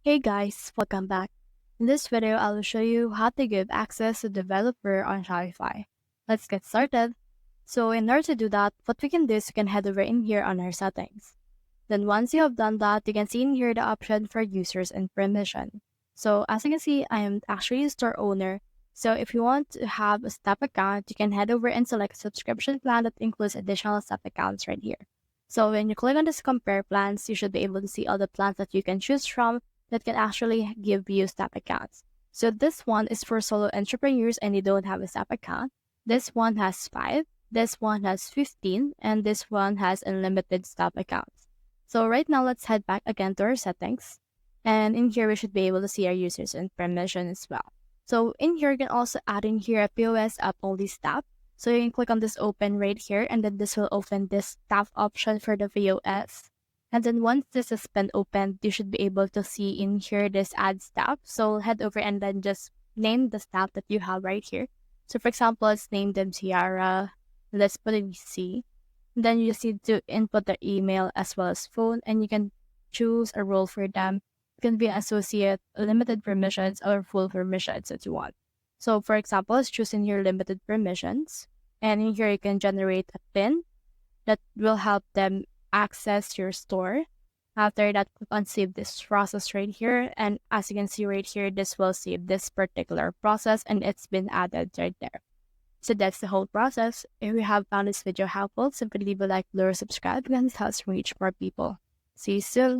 Hey guys, welcome back. In this video, I will show you how to give access to developer on Shopify. Let's get started. So in order to do that, what we can do is we can head over in here on our settings. Then once you have done that, you can see in here the option for users and permission. So as you can see, I am actually a store owner. So if you want to have a step account, you can head over and select a subscription plan that includes additional step accounts right here. So when you click on this compare plans, you should be able to see all the plans that you can choose from that can actually give you step accounts. So this one is for solo entrepreneurs and you don't have a step account. This one has 5, this one has 15, and this one has unlimited step accounts. So right now, let's head back again to our settings. And in here, we should be able to see our users and permission as well. So in here, you can also add in here a POS app only step. So you can click on this open right here, and then this will open this tab option for the POS. And then once this has been opened, you should be able to see in here this add staff. So head over and then just name the staff that you have right here. So for example, let's name them Tiara. Let's put it C. Then you just need to input their email as well as phone, and you can choose a role for them. It can be associate, limited permissions, or full permissions that you want. So for example, let's choose in here limited permissions. And in here, you can generate a pin that will help them access your store. After that, click on save this process right here. And as you can see right here, this will save this particular process and it's been added right there. So that's the whole process. If you have found this video helpful, simply leave a like, below, or subscribe, and it helps reach more people. See you soon.